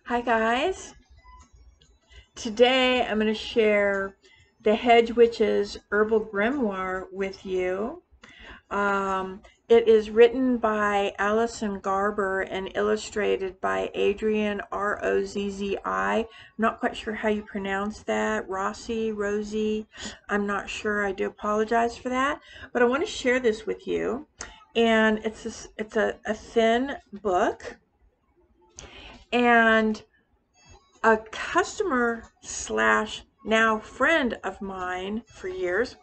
Hi guys, today I'm going to share the Hedge Witch's Herbal Grimoire with you. It is written by Alison Garber and illustrated by Adrian Rozzi. I'm not quite sure how you pronounce that. Rosie, I'm not sure. I do apologize for that, but I want to share this with you. And it's a thin book, and a customer slash now friend of mine for years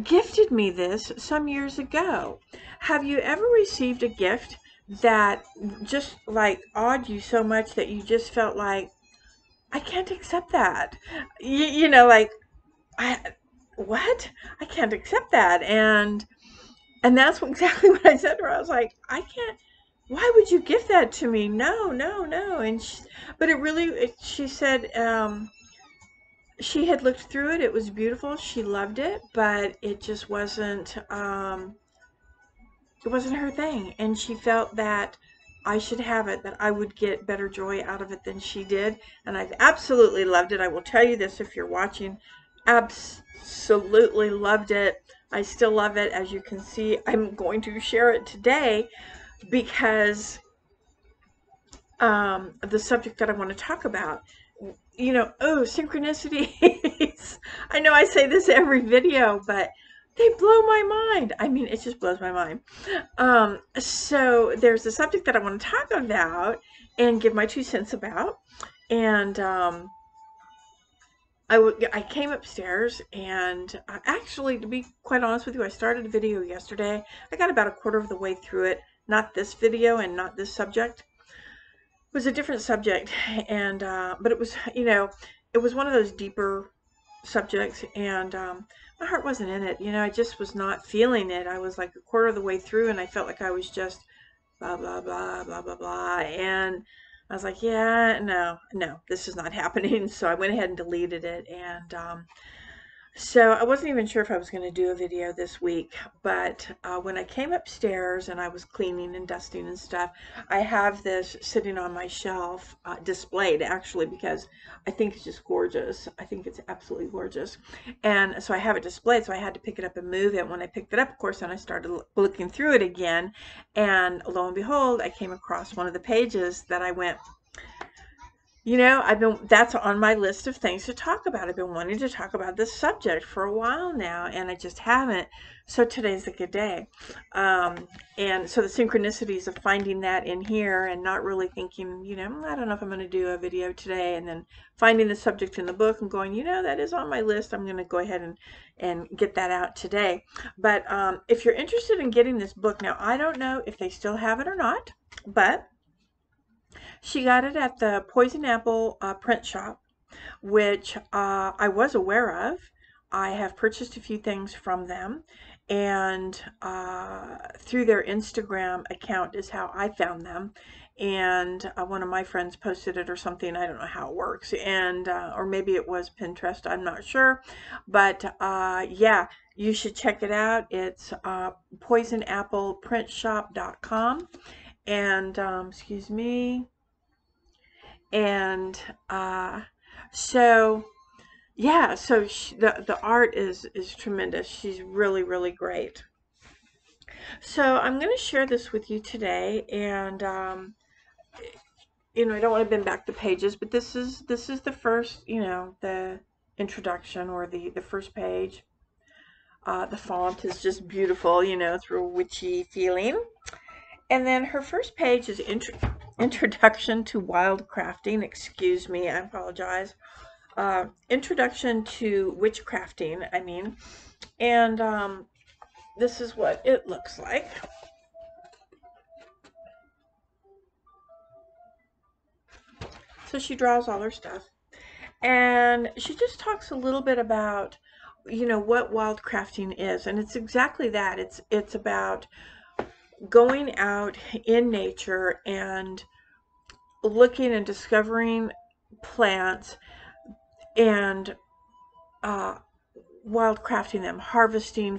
gifted me this some years ago. Have you ever received a gift that just like awed you so much that you just felt like, I can't accept that? Like, I what? I can't accept that. And that's exactly what I said to her. I was like, I can't. Why would you give that to me? No, no, no. But she said, she had looked through it. It was beautiful. She loved it, but it just it wasn't her thing. And she felt that I should have it, that I would get better joy out of it than she did. And I've absolutely loved it. I will tell you this if you're watching, absolutely loved it. I still love it. As you can see, I'm going to share it today because the subject that I want to talk about. Synchronicities. I know I say this every video, but they blow my mind. I mean, it just blows my mind. So there's a subject that I want to talk about and give my 2 cents about. And I came upstairs and actually, to be quite honest with you, I started a video yesterday. I got about a quarter of the way through it. Not this video and not this subject. It was a different subject, and but it was, it was one of those deeper subjects, and my heart wasn't in it. I just was not feeling it. I was like a quarter of the way through, and I felt like I was just blah blah blah blah blah blah, and I was like, yeah, no, this is not happening. So I went ahead and deleted it, and so I wasn't even sure if I was going to do a video this week, but when I came upstairs and I was cleaning and dusting and stuff, I have this sitting on my shelf, displayed actually, because I think it's just gorgeous. I think it's absolutely gorgeous. And so I have it displayed, so I had to pick it up and move it. When I picked it up, of course, then I started looking through it again, and lo and behold, I came across one of the pages that I went, that's on my list of things to talk about. I've been wanting to talk about this subject for a while now, and I just haven't. So today's a good day. And so the synchronicities of finding that in here and not really thinking, I don't know if I'm going to do a video today, and then finding the subject in the book and going, that is on my list. I'm going to go ahead and get that out today. But if you're interested in getting this book, now I don't know if they still have it or not, but she got it at the Poison Apple print shop, which I was aware of. I have purchased a few things from them, and through their Instagram account is how I found them. And one of my friends posted it or something. I don't know how it works, and or maybe it was Pinterest. I'm not sure, but yeah, you should check it out. It's poisonappleprintshop.com, and excuse me. And so yeah, so the art is tremendous. She's really, really great. So I'm going to share this with you today, and I don't want to bend back the pages, but this is the first, the introduction, or the first page. The font is just beautiful, it's real witchy feeling. And then her first page is Introduction to Wild Crafting. Excuse me, I apologize. Introduction to Witchcrafting, I mean. And this is what it looks like. So she draws all her stuff. And she just talks a little bit about, what wild crafting is. And it's exactly that. It's about going out in nature and looking and discovering plants and wild crafting them, harvesting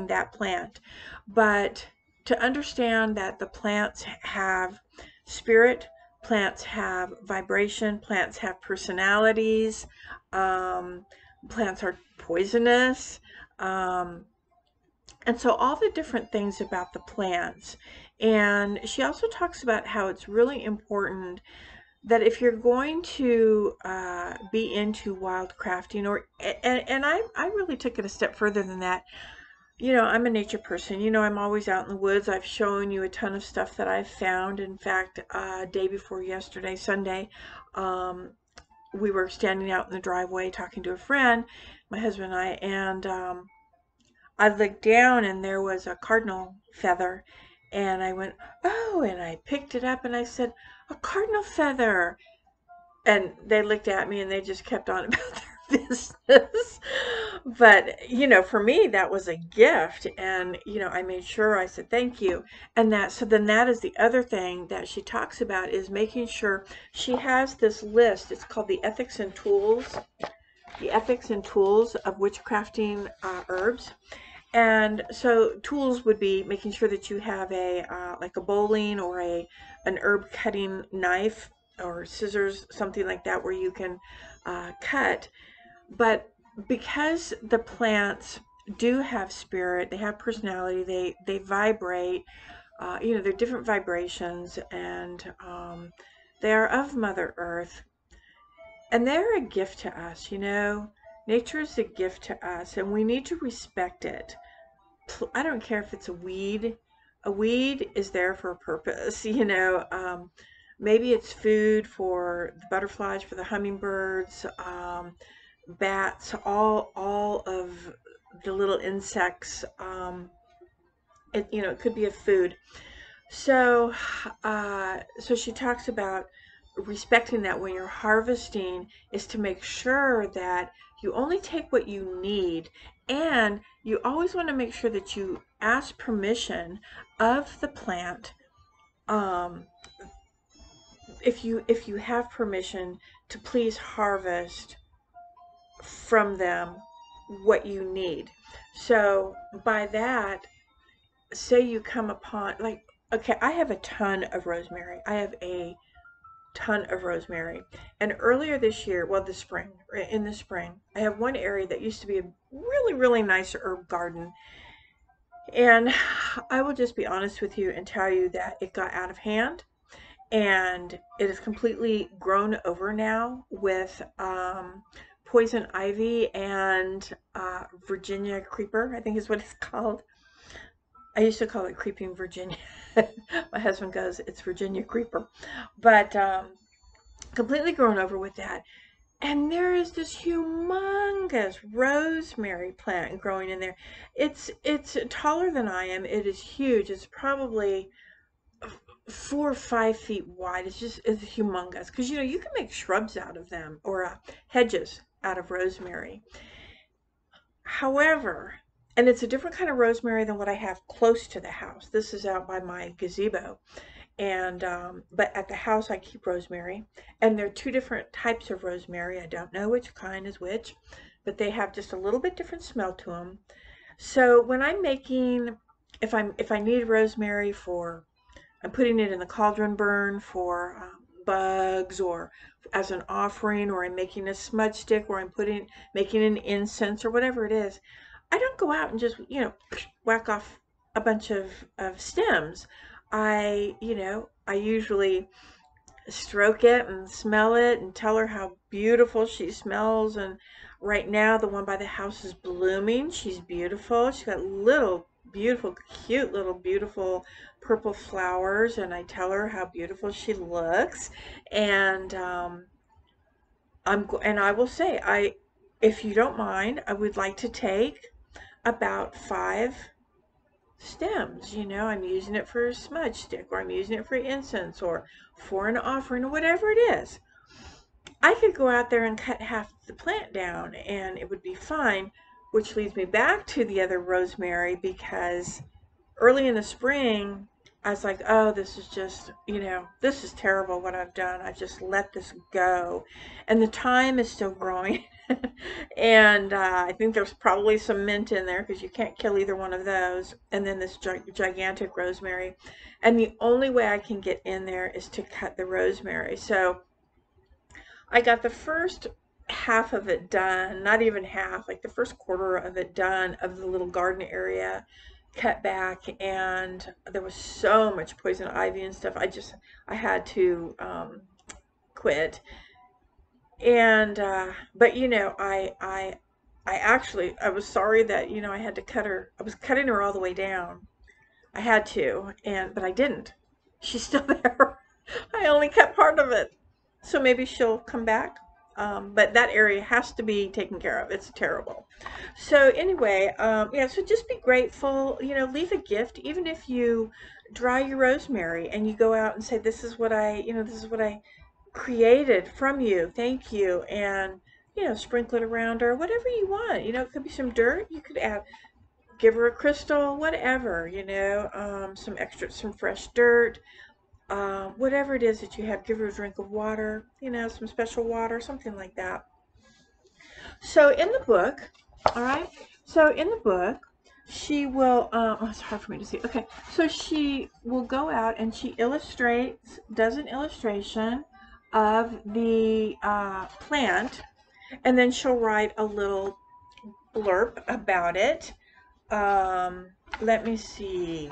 that plant. But to understand that the plants have spirit, plants have vibration, plants have personalities, plants are poisonous, and so all the different things about the plants. And she also talks about how it's really important that if you're going to be into wildcrafting, or and I really took it a step further than that. You know, I'm a nature person. You know, I'm always out in the woods. I've shown you a ton of stuff that I've found. In fact, day before yesterday, Sunday, um, we were standing out in the driveway talking to a friend, my husband and I, and I looked down and there was a cardinal feather. And I went, oh, and I picked it up and I said, a cardinal feather. And they looked at me and they just kept on about their business. But, you know, for me, that was a gift. And, you know, I made sure I said thank you. And so then that is the other thing that she talks about, is making sure she has this list. It's called the Ethics and Tools of Witchcrafting Herbs. And so tools would be making sure that you have a like a bowling or an herb cutting knife or scissors, something like that, where you can cut. But because the plants do have spirit, they have personality, they vibrate, you know, they're different vibrations, and they are of Mother Earth, and they're a gift to us. You know, nature is a gift to us, and we need to respect it. I don't care if it's a weed. A weed is there for a purpose, you know. Maybe it's food for the butterflies, for the hummingbirds, bats, all of the little insects. You know, it could be a food. So, so she talks about respecting that when you're harvesting, is to make sure that you only take what you need, and you always want to make sure that you ask permission of the plant, um, if you have permission to please harvest from them what you need. So by that, say you come upon, like, okay, I have a ton of rosemary. I have a ton of rosemary. And earlier this year, well, in the spring, I have one area that used to be a really, really nice herb garden. And I will just be honest with you and tell you that it got out of hand, and it is completely grown over now with poison ivy and Virginia creeper, I think is what it's called. I used to call it creeping Virginia. My husband goes, it's Virginia creeper. But completely grown over with that. And there is this humongous rosemary plant growing in there. It's taller than I am. It is huge. It's probably 4 or 5 feet wide. It's humongous. Because, you know, you can make shrubs out of them, or hedges out of rosemary. However, and it's a different kind of rosemary than what I have close to the house. This is out by my gazebo. And but at the house I keep rosemary, and there are 2 different types of rosemary. I don't know which kind is which, but they have just a little bit different smell to them. So when I'm making, if I need rosemary for, I'm putting it in the cauldron burn for bugs, or as an offering, or I'm making a smudge stick, or I'm making an incense, or whatever it is, I don't go out and just, you know, whack off a bunch of stems. You know, I usually stroke it and smell it and tell her how beautiful she smells. And right now, the one by the house is blooming. She's beautiful. She's got little, beautiful, cute, little, beautiful purple flowers. And I tell her how beautiful she looks. And I will say, if you don't mind, I would like to take about 5 stems. You know, I'm using it for a smudge stick, or I'm using it for incense, or for an offering, or whatever it is. I could go out there and cut half the plant down and it would be fine, which leads me back to the other rosemary, because early in the spring I was like, oh, this is just, this is terrible what I've done. I just let this go. And the thyme is still growing. And I think there's probably some mint in there because you can't kill either one of those. And then this gigantic rosemary. And the only way I can get in there is to cut the rosemary. So I got the first half of it done, not even half, like the first quarter of it done of the little garden area cut back, and there was so much poison ivy and stuff. I had to quit. And but I was sorry that I had to cut her. I was cutting her all the way down. I had to, but I didn't. She's still there. I only cut part of it. So maybe she'll come back. But that area has to be taken care of. It's terrible. So anyway, yeah, so just be grateful. Leave a gift, even if you dry your rosemary and you go out and say, this is what I created from you. Thank you. And, sprinkle it around her, whatever you want. It could be some dirt. You could give her a crystal, whatever, some fresh dirt, whatever it is that you have. Give her a drink of water, some special water, something like that. So in the book, all right, she will, oh, it's hard for me to see. Okay, so she will go out and she does an illustration of the plant, and then she'll write a little blurb about it. Let me see.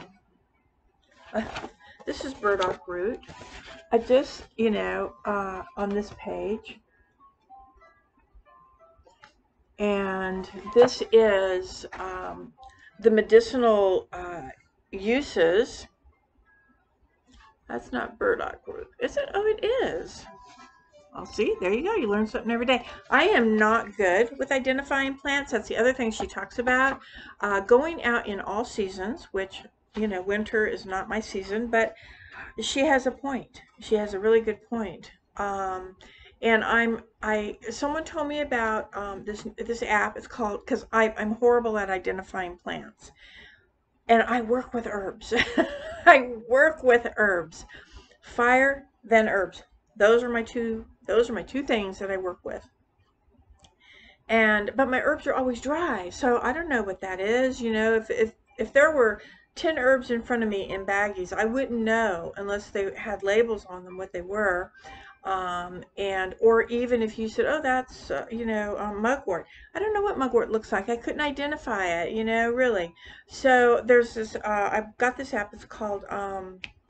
This is burdock root. I just, on this page. And this is the medicinal uses. That's not burdock root, is it? Oh, it is. I'll see. There you go. You learn something every day. I am not good with identifying plants. That's the other thing she talks about. Going out in all seasons, which, winter is not my season, but she has a point. She has a really good point. And someone told me about this app. It's called, because I'm horrible at identifying plants. And I work with herbs. I work with herbs. Fire, then herbs. Those are my two things that I work with. But my herbs are always dry, so I don't know what that is. If there were 10 herbs in front of me in baggies, I wouldn't know unless they had labels on them what they were. Or even if you said, oh, that's mugwort. I don't know what mugwort looks like. I couldn't identify it, really. So there's this, I've got this app. It's called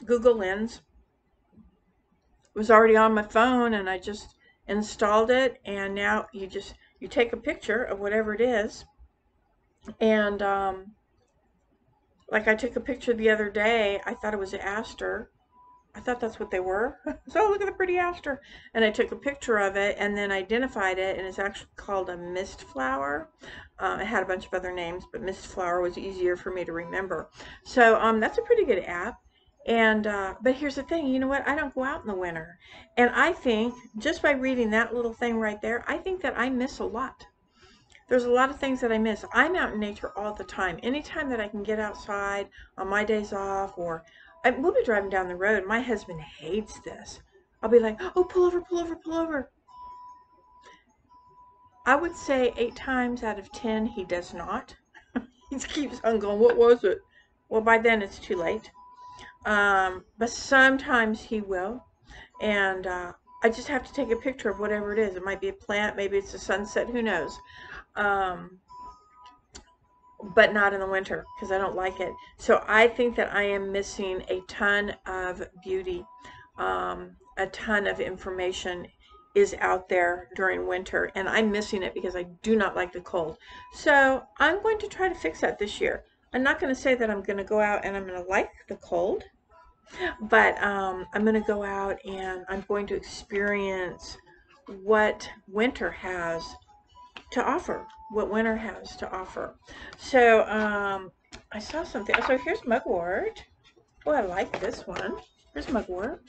Google Lens. It was already on my phone, and I just installed it, and now you take a picture of whatever it is. And like I took a picture the other day. I thought it was an aster. I thought that's what they were. So look at the pretty aster. And I took a picture of it and then identified it, and it's actually called a mist flower. It had a bunch of other names, but mist flower was easier for me to remember. So that's a pretty good app. And but here's the thing, you know what? I don't go out in the winter. And I think just by reading that little thing right there, I think that I miss a lot. There's a lot of things that I miss. I'm out in nature all the time. Anytime that I can get outside on my days off, or we'll be driving down the road. My husband hates this. I'll be like, oh, pull over, pull over, pull over. I would say 8 times out of 10, he does not. He keeps on going, what was it? Well, by then it's too late. But sometimes he will. And I just have to take a picture of whatever it is. It might be a plant, maybe it's a sunset, who knows. But not in the winter because I don't like it. So I think that I am missing a ton of beauty. A ton of information is out there during winter, and I'm missing it because I do not like the cold. So I'm going to try to fix that this year. I'm not going to say that I'm going to go out and I'm going to like the cold, but I'm going to go out and I'm going to experience what winter has to offer. So I saw something. So here's mugwort. Oh, I like this one. Here's mugwort.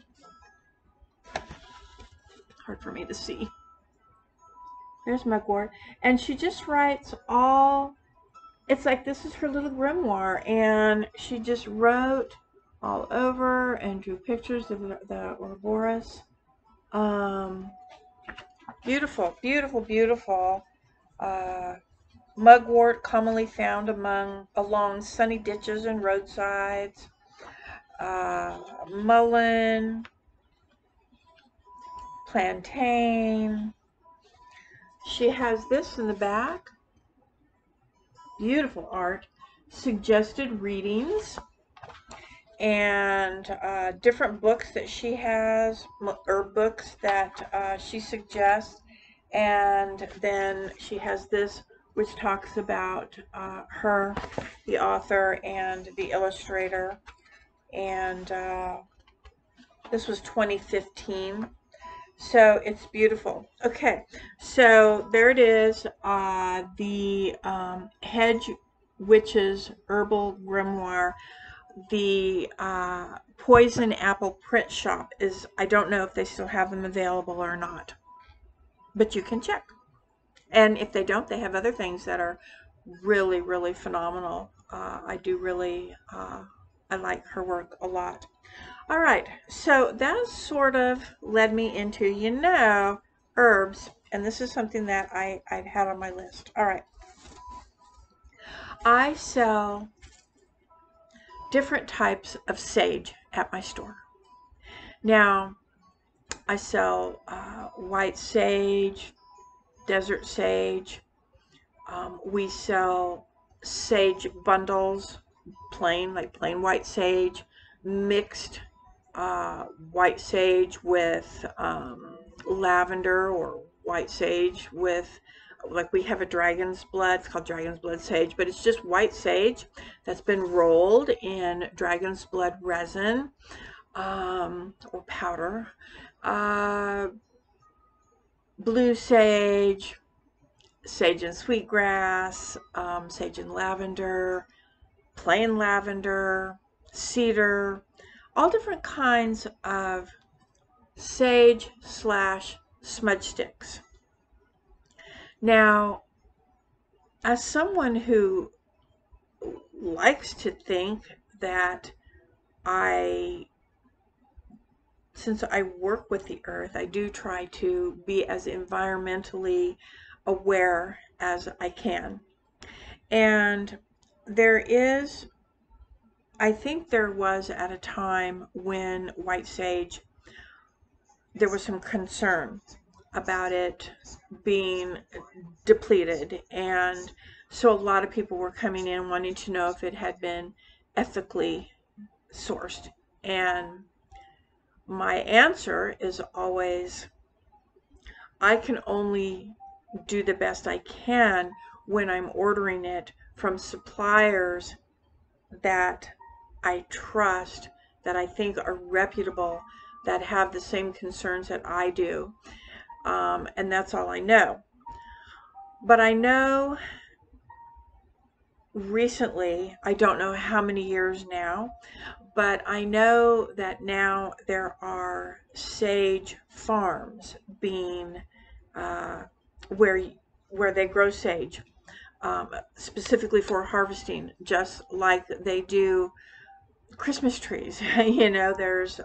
Hard for me to see. There's mugwort. And she just writes all, it's like this is her little grimoire, and she just wrote all over and drew pictures of the Ouroboros. Beautiful, beautiful, beautiful. Mugwort commonly found along sunny ditches and roadsides. Mullein, plantain. She has this in the back. Beautiful art. Suggested readings and different books that she has, or books that she suggests. And then she has this, which talks about her, the author, and the illustrator. And this was 2015. So it's beautiful. Okay, so there it is. The Hedge Witch's Herbal Grimoire. The Poison Apple Print Shop is, I don't know if they still have them available or not, but you can check. And if they don't, they have other things that are really, really phenomenal. I do really, I like her work a lot. All right, so that sort of led me into, herbs, and this is something that I've had on my list. All right, I sell different types of sage at my store. Now, I sell white sage, desert sage. We sell sage bundles, plain white sage, mixed white sage with lavender, or white sage with, like, we have a dragon's blood. It's called dragon's blood sage, but it's just white sage that's been rolled in dragon's blood resin, or powder. Blue sage, sage and sweetgrass, sage and lavender, plain lavender, cedar, all different kinds of sage / smudge sticks. Now, as someone who likes to think that since I work with the earth, I do try to be as environmentally aware as I can. And I think there was at a time when white sage, there was some concern about it being depleted. And so a lot of people were coming in wanting to know if it had been ethically sourced. And my answer is always, I can only do the best I can when I'm ordering it from suppliers that I trust, that I think are reputable, that have the same concerns that I do. And that's all I know. But I know recently, I don't know how many years now, but I know that now there are sage farms being where they grow sage, specifically for harvesting, just like they do Christmas trees. There's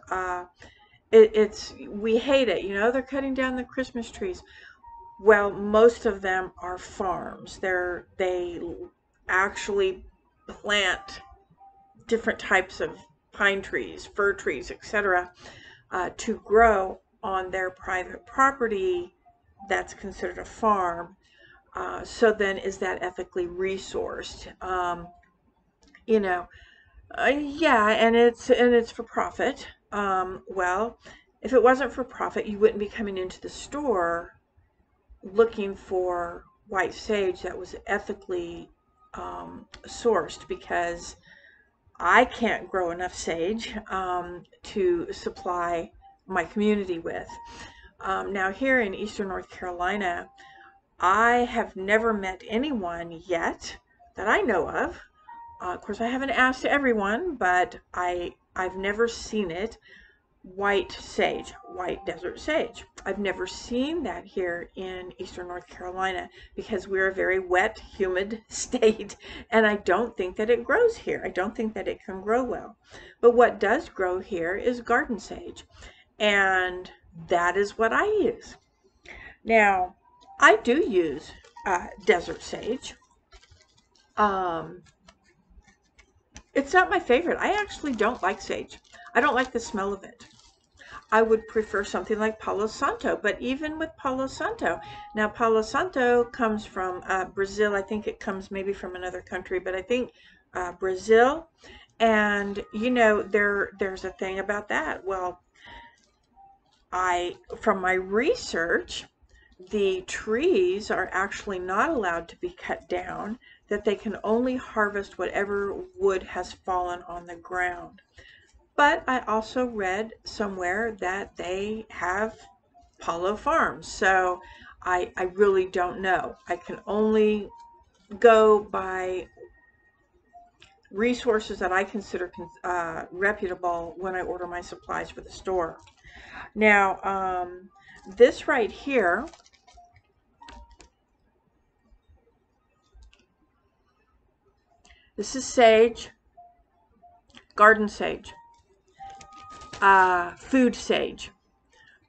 we hate it. They're cutting down the Christmas trees. Well, most of them are farms. They actually plant different types of pine trees, fir trees, etc., to grow on their private property. That's considered a farm. So then, is that ethically resourced? Yeah, and it's for profit. Well, if it wasn't for profit, you wouldn't be coming into the store looking for white sage that was ethically sourced, because I can't grow enough sage to supply my community with. Now, here in Eastern North Carolina, I have never met anyone yet that I know of. Of course, I haven't asked everyone, but I've never seen it, white sage, white desert sage. I've never seen that here in Eastern North Carolina because we're a very wet, humid state, and I don't think that it grows here. I don't think that it can grow well. But what does grow here is garden sage, and that is what I use. Now, I do use desert sage. It's not my favorite. I actually don't like sage. I don't like the smell of it. I would prefer something like Palo Santo, but even with Palo Santo, now Palo Santo comes from Brazil. I think it comes maybe from another country, but I think Brazil. And you know, there's a thing about that. Well, from my research, the trees are actually not allowed to be cut down, that they can only harvest whatever wood has fallen on the ground. But I also read somewhere that they have Palo farms, so I really don't know. I can only go by resources that I consider reputable when I order my supplies for the store. Now, this right here, this is sage, garden sage, food sage.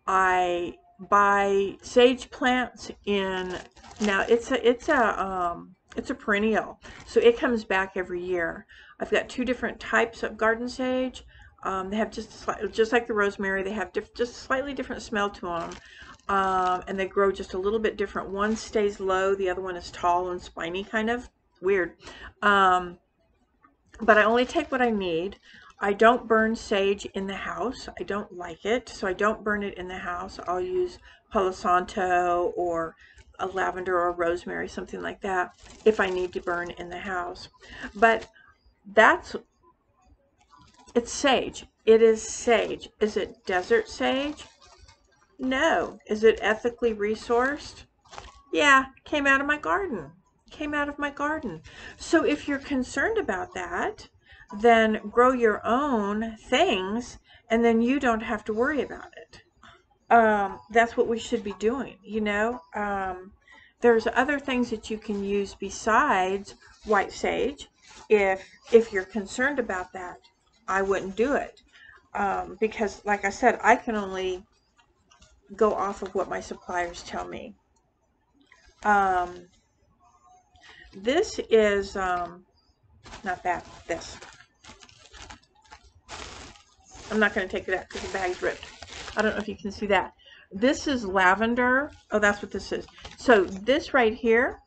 I buy sage plants in, now it's a perennial, so it comes back every year. I've got two different types of garden sage. They have just like the rosemary, they have just slightly different smell to them. And they grow just a little bit different. One stays low, the other one is tall and spiny, kind of weird. But I only take what I need. I don't burn sage in the house. I don't like it, so I don't burn it in the house. I'll use Palo Santo or a lavender or rosemary, something like that, if I need to burn in the house. But it's sage. It is sage. Is it desert sage? No. Is it ethically resourced? Yeah, came out of my garden. Came out of my garden. So if you're concerned about that, then grow your own things and then you don't have to worry about it. That's what we should be doing, you know. There's other things that you can use besides white sage. If you're concerned about that, I wouldn't do it. Because like I said, I can only go off of what my suppliers tell me. This is, not that, this. I'm not going to take it out because the bag's ripped. I don't know if you can see that. This is lavender. Oh, that's what this is. So this right here,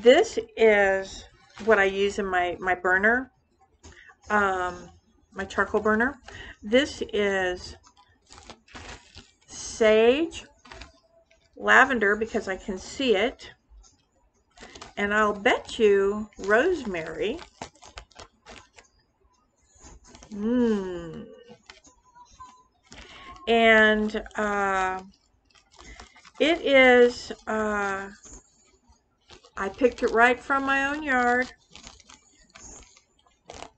this is what I use in my burner, my charcoal burner. This is sage, lavender because I can see it, and I'll bet you rosemary. And it is, I picked it right from my own yard,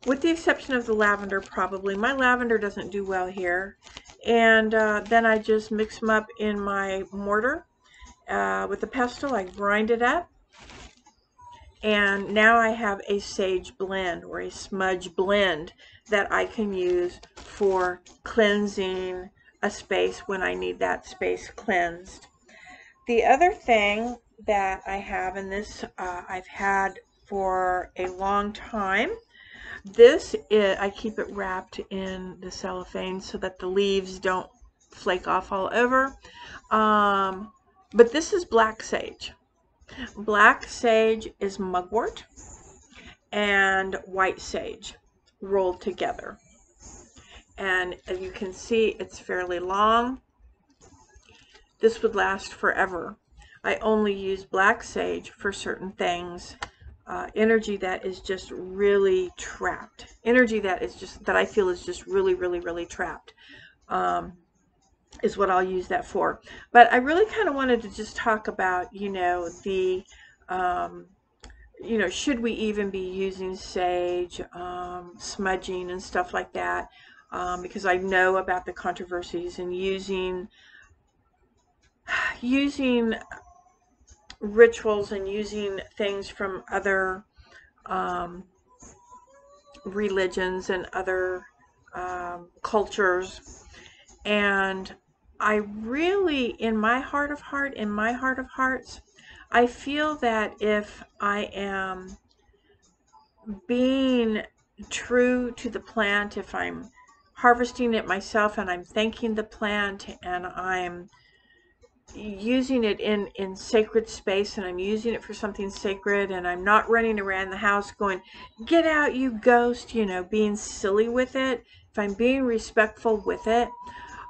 with the exception of the lavender probably. My lavender doesn't do well here. And then I just mix them up in my mortar with the pestle. I grind it up. And now I have a sage blend or a smudge blend that I can use for cleansing a space when I need that space cleansed. The other thing that I have, and this I've had for a long time, this is, I keep it wrapped in the cellophane so that the leaves don't flake off all over. But this is black sage. Black sage is mugwort and white sage rolled together. And as you can see, it's fairly long. This would last forever. I only use black sage for certain things. Energy that is just really trapped. Energy that is just, that I feel is just really, really, really trapped. Is what I'll use that for. But I really kind of wanted to just talk about, you know, the, you know, should we even be using sage, smudging and stuff like that? because I know about the controversies and using rituals and using things from other religions and other cultures. And I really, in my heart of hearts, I feel that if I am being true to the plant, if I'm harvesting it myself and I'm thanking the plant and I'm using it in sacred space and I'm using it for something sacred, and I'm not running around the house going, get out you ghost, being silly with it, if I'm being respectful with it,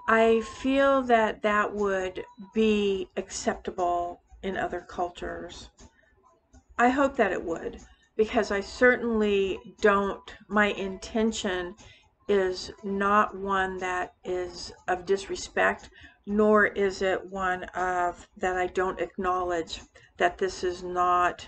I feel that that would be acceptable in other cultures. I hope that it would, because I certainly don't, my intention is not one that is of disrespect, nor is it one of that I don't acknowledge that this is not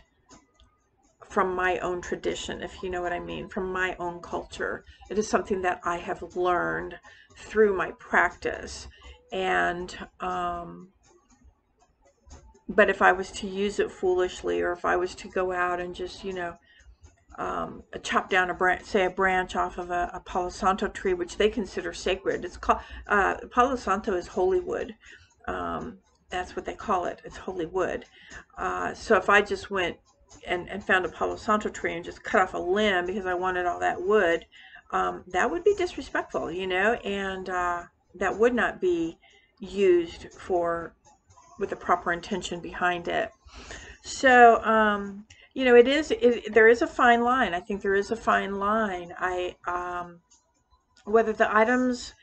from my own tradition, if you know what I mean, from my own culture. It is something that I have learned through my practice. And but if I was to use it foolishly, or if I was to go out and just, chop down a branch, say a branch off of a Palo Santo tree, which they consider sacred. It's called, Palo Santo is holy wood. That's what they call it. It's holy wood. So if I just went and found a Palo Santo tree and just cut off a limb because I wanted all that wood, that would be disrespectful, and that would not be used with the proper intention behind it. So, there is a fine line. I think there is a fine line. Whether the items,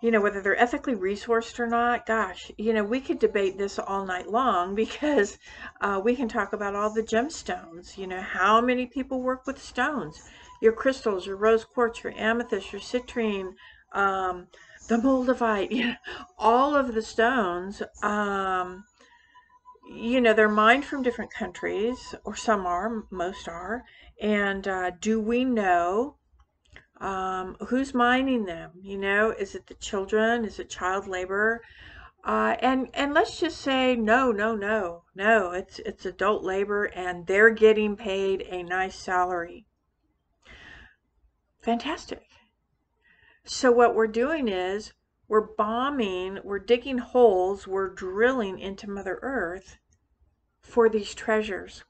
whether they're ethically resourced or not, gosh, we could debate this all night long, because we can talk about all the gemstones, how many people work with stones, your crystals, your rose quartz, your amethyst, your citrine, the moldavite, all of the stones. They're mined from different countries, or some are, most are. And do we know who's mining them? Is it the children? Is it child labor? And let's just say no. It's adult labor, and they're getting paid a nice salary. Fantastic. So what we're doing is we're bombing, we're digging holes, we're drilling into Mother Earth for these treasures.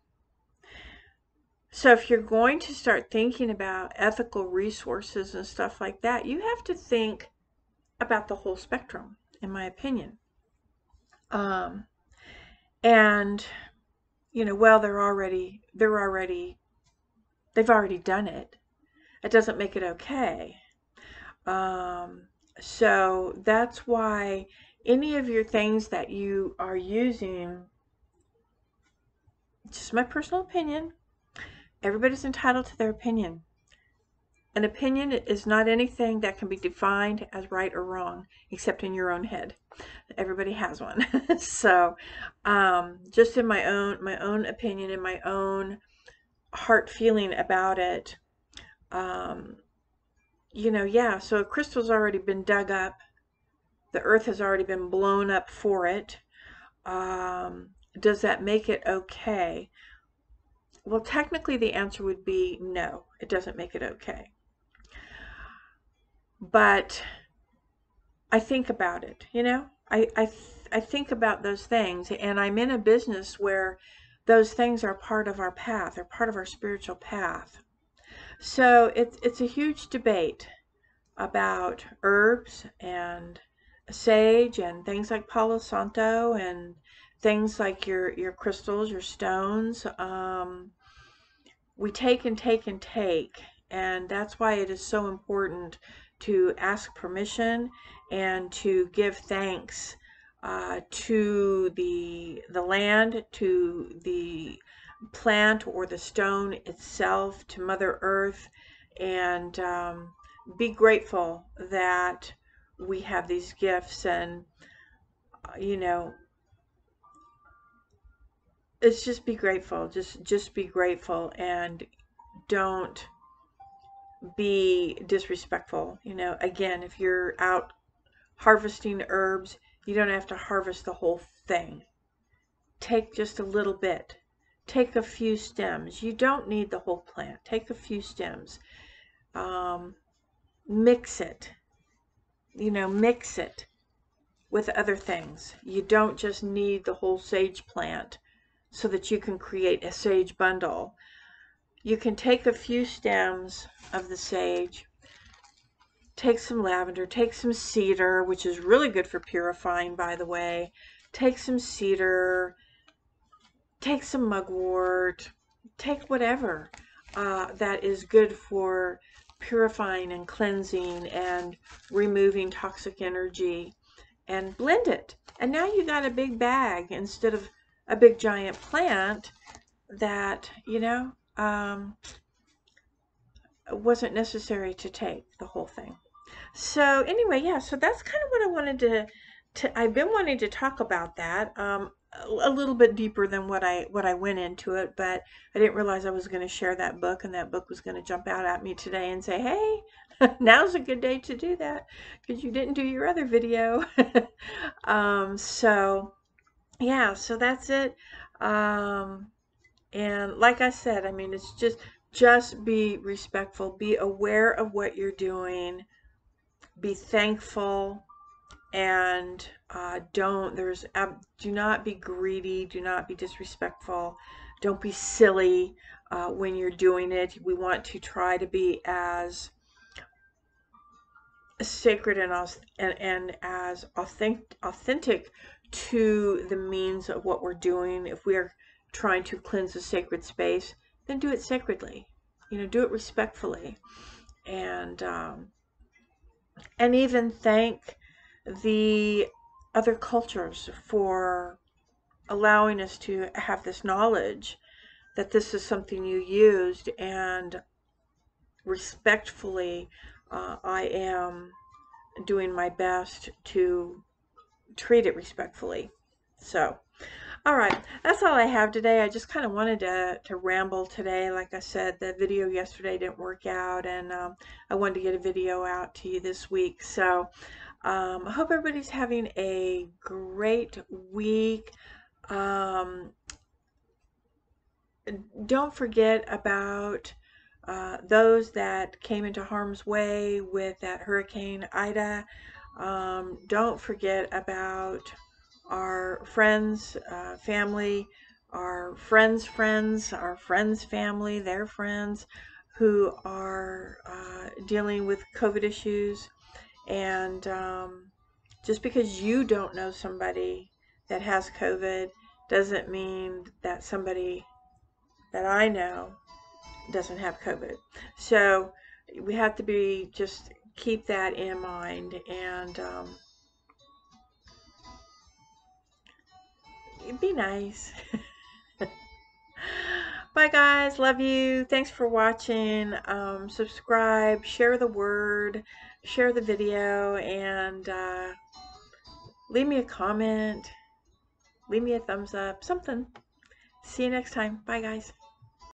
So if you're going to start thinking about ethical resources and stuff like that, you have to think about the whole spectrum, in my opinion. And well, they've already done it. It doesn't make it okay. So that's why any of your things that you are using, just my personal opinion, everybody's entitled to their opinion. An opinion is not anything that can be defined as right or wrong, except in your own head. Everybody has one. So, just in my own opinion and my own heart feeling about it, yeah. So a crystal's already been dug up. The earth has already been blown up for it. Does that make it okay? Well, technically the answer would be no. It doesn't make it okay. But I think about it, I think about those things, and I'm in a business where those things are part of our path, they're part of our spiritual path. So it's a huge debate about herbs and sage and things like Palo Santo and things like your crystals, your stones. We take and take and take, and that's why it is so important to ask permission and to give thanks to the land, to the plant or the stone itself, to Mother Earth, and be grateful that we have these gifts. And it's just be grateful, just be grateful, and don't be disrespectful. You know, again, if you're out harvesting herbs, you don't have to harvest the whole thing. Take just a little bit. Take a few stems. You don't need the whole plant. Take a few stems. Mix it. You know, mix it with other things. You don't just need the whole sage plant so that you can create a sage bundle. You can take a few stems of the sage, take some lavender, take some cedar, which is really good for purifying, by the way. Take some cedar, take some mugwort, take whatever that is good for purifying and cleansing and removing toxic energy, and blend it. And now you got a big bag instead of a big giant plant that, you know, wasn't necessary to take the whole thing. So anyway, yeah, so that's kind of what I wanted to I've been wanting to talk about that a little bit deeper than what I went into it, but I didn't realize I was going to share that book, and that book was going to jump out at me today and say, hey, now's a good day to do that because you didn't do your other video. So yeah, so that's it. And like I said, I mean, it's just be respectful, be aware of what you're doing, be thankful, and do not be greedy, do not be disrespectful, don't be silly when you're doing it. We want to try to be as sacred and as authentic to the means of what we're doing. If we are trying to cleanse a sacred space, then do it sacredly. You know, do it respectfully, and even thank the other cultures for allowing us to have this knowledge that this is something you used, and respectfully, I am doing my best to treat it respectfully. So, all right, that's all I have today. I just kind of wanted to ramble today. Like I said, the video yesterday didn't work out, and I wanted to get a video out to you this week. So I hope everybody's having a great week. Don't forget about those that came into harm's way with that Hurricane Ida. Don't forget about our friends, family, our friends, our friends' family, their friends who are dealing with COVID issues. And just because you don't know somebody that has COVID doesn't mean that somebody that I know doesn't have COVID. So we have to just keep that in mind, and be nice. Bye guys, love you. Thanks for watching. Subscribe, share the word, share the video, and leave me a comment, leave me a thumbs up, something. See you next time. Bye guys.